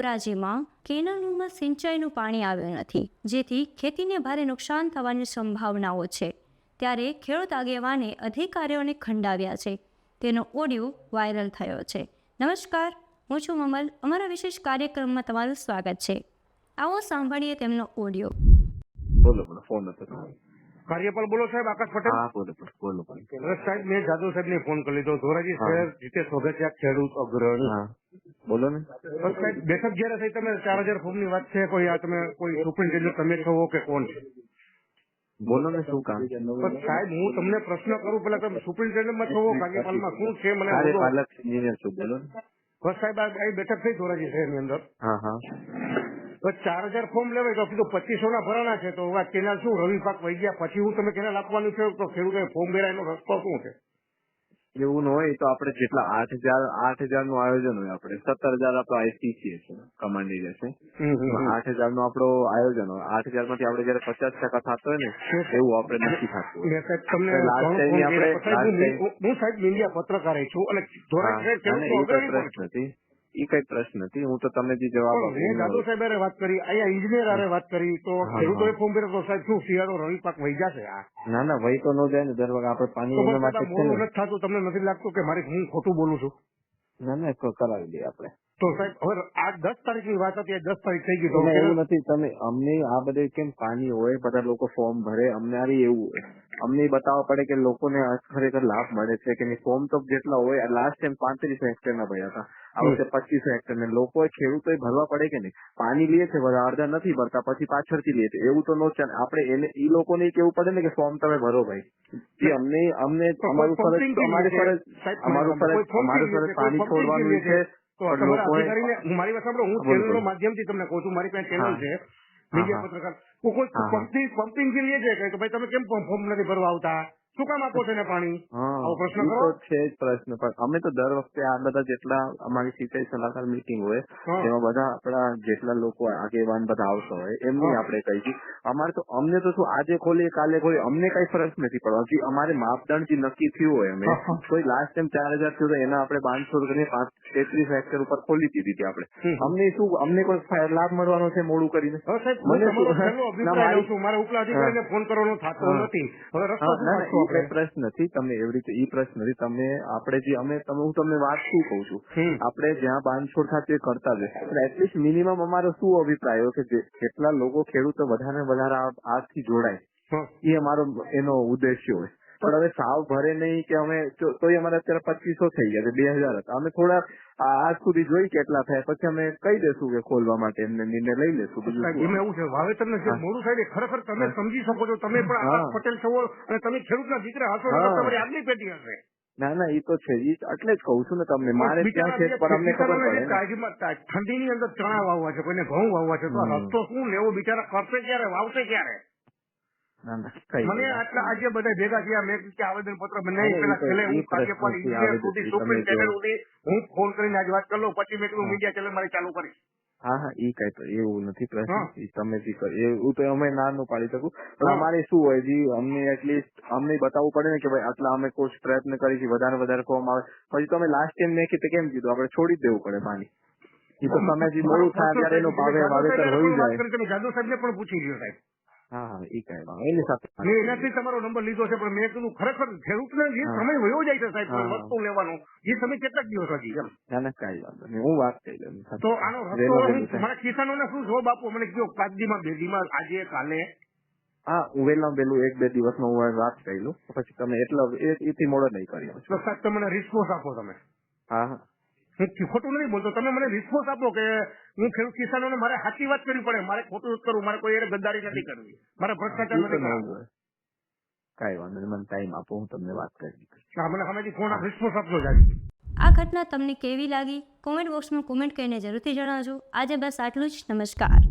ધોરાજીમાં કેનાલોમાં સિંચાઈનું પાણી આવ્યું નથી, જેથી ખેતીને ભારે નુકસાન થવાની સંભાવનાઓ છે। ત્યારે ખેડૂત આગેવાને અધિકારીઓને ખંડાવ્યા છે। તેનો ઓડિયો વાયરલ થયો છે। નમસ્કાર, હું છું મમલ। અમારા વિશેષ કાર્યક્રમમાં તમારું સ્વાગત છે। આવો સાંભળીએ તેમનો ઓડિયો। બોલો બોલો, ફોન હતો કાર્યપાલ બોલો સાહેબ, આકાશ પટેલ। હા બોલો બોલો બોલો સાહેબ, મેં જાદવ સાહેબ ને ફોન કરી લીધો। ધોરાજી શહેર જીતેશ વગતિયા ખેડૂત અગ્રણી। હા બોલો ને સાહેબ, બેઠક જયારે થઈ તમે 4000 ફોર્મ ની વાત છે, કોઈ આ તમે કોઈ સુપ્રિન્ટેન્ડન્ટ તમે છો કે કોણ છે? બોલો ને શું કામ? પણ સાહેબ, હું તમને પ્રશ્ન કરું, પેલા તમે સુપ્રિન્ટેન્ડન્ટ માં છો કાર્યપાલમાં શું છે મને? કાર્યપાલક એન્જિનિયર છું, બોલો ને। બસ સાહેબ, આ બેઠક થઈ ધોરાજી શહેર ની અંદર। હા હા 4000 ફોર્મ લેવાય તો કીધું 2500 ના ભરાણા છે, તો આ કેનાલ શું રવિ પાક વહી ગયા પછી હું તમે કેનાલ આપવાનું છે, તો ખેડૂતોએ ફોર્મ ભર્યા એનો રસ્તો શું છે? એવું ન હોય તો આપણે જેટલા 8,000 નું આયોજન હોય, આપણે 17,000 આપણો આઈસીસી છે, કમાન્ડ એરિયા છે, 8,000 નું આપણો આયોજન હોય। 8,000 માંથી આપણે જયારે 50% થતો હોય ને એવું આપણે નથી થતું। હું સાહેબ મીડિયા પત્રકાર છું અને પ્રશ્ન નથી, એ કઈ પ્રશ્ન નથી। હું તો તમે જે જવાબ મેં જાદવ સાહેબ વાત કરી, અહીંયા ઇન્જિનિયર હારે વાત કરી, તો ખેડૂતોએ ફોર્મ ભર્યો તો સાહેબ શું શિયાળો રવિ પાક વહી જશે? ના વહી તો ન જાય ને, દર વખતે આપણે પાણી એના માટે મોડું નથી થતું? તમને નથી લાગતું કે મારી હું ખોટું બોલું છું? ના કરાવી દઈએ આપણે તો સાહેબ હવે આ 10 તારીખની વાત હતી, 10 તારીખ થઈ ગઈ તો એવું નથી। તમે અમને આ બધે કેમ પાણી હોય, બધા લોકો ફોર્મ ભરે, અમને આ એવું હોય, અમને બતાવવા પડે કે લોકોને ખરેખર લાભ મળે છે કે નહીં। ફોર્મ તો જેટલા હોય, લાસ્ટ ટાઈમ 3500 હેક્ટર ના ભર્યા હતા, આ વખતે 2500 હેક્ટર ને લોકોએ ખેડૂતોએ ભરવા પડે કે નહીં? પાણી લે છે બધા, અડધા નથી ભરતા, પછી પાછળથી લે છે, એવું તો નો ચાલે। આપણે એને ઈ લોકોને કેવું પડે ને કે ફોર્મ તમે ભરો ભાઈ। અમને અમારું ફરજ પાણી છોડવાનું છે। તો મારી વાત સાંભળો, હું ચેનલ માધ્યમથી તમને કહું છું, મારી પાસે ચેનલ છે મીડિયા પત્રકાર, કોઈ પમ્પિંગ લે છે કે ભાઈ તમે કેમ ફોર્મ નથી ભરવા આવતા, શું કામ આપો છો ને પાણી? આવો પ્રશ્ન કરો છે જ પ્રશ્ન, પણ અમે તો દર વખતે આ બધા જેટલા અમારી સિંચાઈ સલાહકાર મીટિંગ હોય એમાં બધા આપણા જેટલા લોકો આગેવાન બધા આવતા હોય એમને આપણે કહી છીએ। અમારે તો અમને તો શું આજે ખોલીએ કાલે ખોલીએ, અમને કઈ ફરક નથી પડવા। હજી અમારે માપદંડ જે નક્કી થયું હોય, અમે કોઈ લાસ્ટ ટાઈમ 4,000 થયું એના આપણે 500 કરીને 33 હેક્ટર ઉપર ખોલી દીધી હતી આપણે। અમને શું, અમને કોઈ લાભ મળવાનો છે મોડું કરીને? મારા ઉપલા અધિકારીને ફોન કરવાનો થતો નથી, હવે રસ્તો પ્રશ્ન નથી, તમને એવી રીતે ઈ પ્રશ્ન નથી। તમે આપણે જે હું તમને વાત શું કઉ છું, આપણે જ્યાં બાંધછોડ થતી એ કરતા જ, એટલીસ્ટ મિનિમમ અમારો શું અભિપ્રાય કે જેટલા લોકો ખેડૂતો વધારે ને વધારે આજથી જોડાય એ અમારો એનો ઉદ્દેશ્ય હોય। પણ હવે સાવ ભરે નહીં કે અમે તોય અમારે અત્યારે 2500 થઈ ગયા છે, 2,000 હતા, અમે થોડા આજ સુધી જોઈ કેટલા થયા પછી અમે કહી દેશું કે ખોલવા માટે એમને નિર્ણય લઈ લેશું। એમાં એવું છે, વાવેતર ને જે મોડું થાય ખરેખર તમે સમજી શકો છો, તમે પણ આકાશ પટેલ છો અને તમે ખેડૂતના દીકરા હશો, તમારી આગલી પેઢી હશે। ના એ તો છે, એટલે જ કઉ છું ને તમને, મારે ત્યાં છે પણ અમને ખબર પડે ઠંડીની અંદર ચણા વાવવા છે, કોઈને ઘઉં વાવવા છે, તો રસ્તો શું લેવો? બિચારા કરશે ક્યારે, વાવશે ક્યારે? મને આટલા આજે બધા ભેગા થયા, મેં આવેદન પત્ર બનાવી, પેલા છેલ્લે હું કાર્યપાલ ઇન્જિનિયર સુધી સુપ્રિન્ટેન્ડન્ટ સુધી હું ફોન કરીને આજ વાત કરી લઉં, પછી મેં કીધું મીડિયા ચેનલ મારી ચાલુ કરીશ। હા એ કઈ તો એવું નથી પ્રશ્ન, તમે જે એવું તો અમે ના નું પાડી શકું, પણ અમારે શું હોય જી, અમને એટલીસ્ટ અમને બતાવવું પડે ને કે ભાઈ આટલા અમે કોઈ પ્રયત્ન કરી છે, વધારે ફોર્મ આવે, પછી તમે લાસ્ટ ટાઈમ મેં કીધું કેમ કીધું આપણે છોડી દેવું પડે પાણી? એ તો તમે જે મોડું થાય ત્યારે એનો વાવેતર હોઈ જાય। તમે જાદવ સાહેબ ને પણ પૂછી લ્યો સાહેબ। હા એ કઈ એની સાથે મેં એનાથી તમારો નંબર લીધો છે, પણ મેં કીધું ખરેખર ખેડૂતને જે સમય વયો જાય છે સાહેબ વસ્તુ લેવાનો, એ સમય કેટલાક દિવસ હજી એમ? ના કઈ વાંધો નહીં, હું વાત કહી દઉં। તો આનો રસ્તો મારા કિસાનોને શું જવાબ આપો મને કયો? 5 દીમાં 2 દીમાં આજે કાલે? હા હું વહેલા વહેલું 1-2 દિવસમાં હું વાત કરી લઉં, પછી તમે એટલો એથી મોડો નહીં કરી સાહેબ, તમે મને રિસ્પોન્સ આપો તમે। હા હું ખોટું નથી બોલતો, તમે મને રિસ્પોન્સ આપો કે હું ખેડૂત કિસાનોને મારે સાચી વાત કરવી પડે, મારે ખોટું નથી કરવું, મારે કોઈ ગદ્દારી નથી કરવી, મારે ભ્રષ્ટાચાર નથી કરવો। કઈ વાંધો નહીં, મને ટાઈમ આપો, હું તમને વાત કરી દઈશ। હા મને સામેથી ફોન રિસ્પોન્સ આપજો સાહેબ। આ ઘટના તમને કેવી લાગી કોમેન્ટ બોક્સમાં કોમેન્ટ કરીને જરૂરથી જણાવજો। આજે બસ આટલું જ, નમસ્કાર।